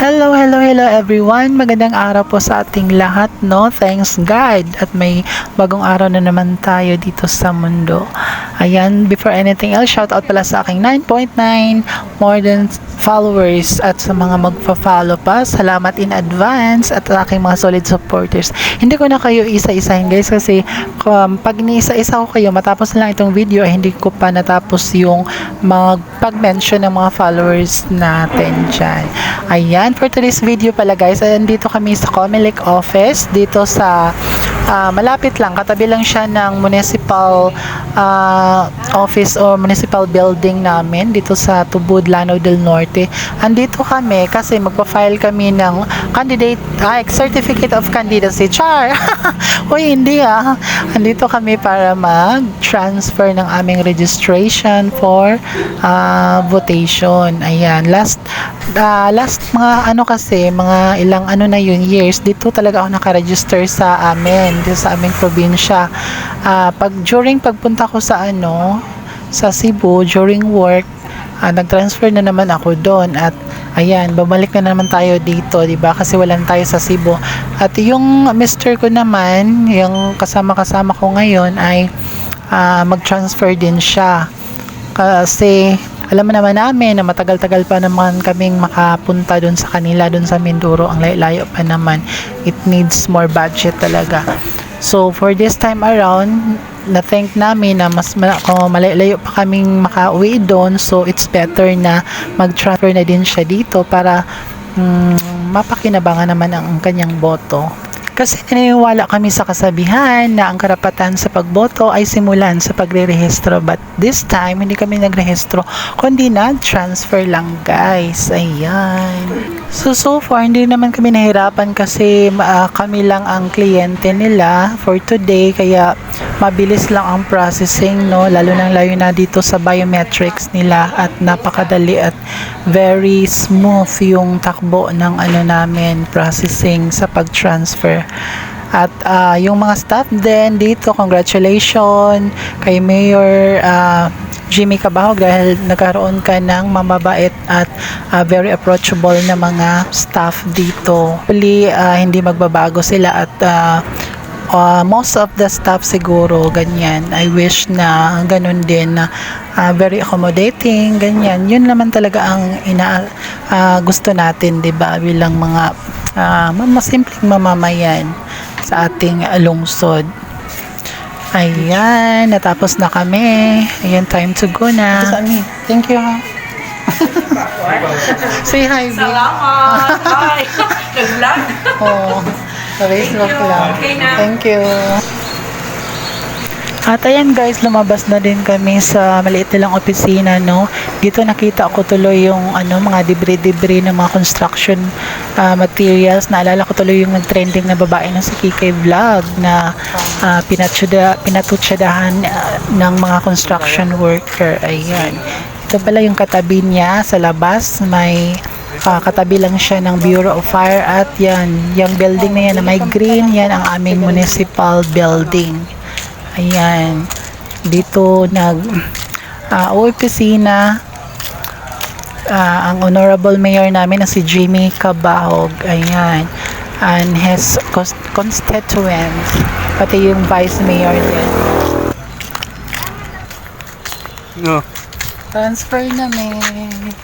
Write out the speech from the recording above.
Hello, hello, hello everyone. Magandang araw po sa ating lahat, no? Thanks God. At may bagong araw na naman tayo dito sa mundo. Ayan, before anything else, shout out pala sa aking 9.9 more than followers at sa mga magpa-follow pa. Salamat in advance at sa aking mga solid supporters. Hindi ko na kayo isa-isahin guys kasi pag ni-isa-isa ko kayo matapos na lang itong video ay hindi ko pa natapos yung pag-mention ng mga followers natin dyan. Ayan, for today's video pala guys, dito kami sa Comelec office, dito sa malapit lang, katabi lang siya ng municipal office o municipal building namin dito sa Tubod, Lanao del Norte. Andito kami kasi magpa-file kami ng certificate of candidacy. Char! Uy, hindi andito kami para mag-transfer ng aming registration for votation. Ayan, last mga ilang na yun years, dito talaga ako nakaregister sa amin, dito sa aming probinsya. During pagpunta ko sa sa Cebu, during work, nag-transfer na naman ako doon at ayan, babalik na naman tayo dito, 'di ba? Kasi walang tayo sa Cebu. At yung mister ko naman, yung kasama ko ngayon ay mag-transfer din siya. Kasi alam mo naman namin na matagal-tagal pa naman kaming makapunta doon sa kanila, doon sa Mindoro. Ang layo pa naman. It needs more budget talaga. So, for this time around, na-think namin na malayo pa kaming makauwi doon. So, it's better na mag-transfer na din siya dito para mapakinabangan naman ang kanyang boto. Kasi naniniwala kami sa kasabihan na ang karapatan sa pagboto ay simulan sa pagrerehistro. But this time, hindi kami nagrehistro, kundi nag-transfer lang guys. Ayan. So far, hindi naman kami nahirapan kasi kami lang ang kliyente nila for today. Kaya mabilis lang ang processing, no? Lalo na dito sa biometrics nila at napakadali at very smooth yung takbo ng namin processing sa pag-transfer. At yung mga staff din dito, congratulations kay Mayor Jimmy Cabahog dahil nagkaroon ka ng mamabait at very approachable na mga staff dito. Hopefully, hindi magbabago sila at most of the staff siguro ganyan. I wish na ganun din na very accommodating, ganyan. Yun naman talaga ang gusto natin, 'di ba? Bilang mga simpleng mamamayan sa ating lungsod. Ayan, natapos na kami. Ayan, time to go na. Thank you. Say hi, babe. Salamat! Hi! Nag-vlog? Oh, sa Facebook lang. Okay na. Thank you. At ayan guys, lumabas na din kami sa maliit nilang opisina, no. Dito nakita ko tuloy yung mga debris ng mga construction materials. Naalala ko tuloy yung nag-trending na babae na si Kikay Vlog na pinatutsadahan ng mga construction worker. Ayan. Ito pala yung katabi niya sa labas. May katabi lang siya ng Bureau of Fire at yan, yung building na yan na may green, yan ang aming municipal building. Ayan, dito opisina ang honorable mayor namin na si Jimmy Cabahog. Ayan, and his constituents, pati yung vice mayor din. No. Transfer namin.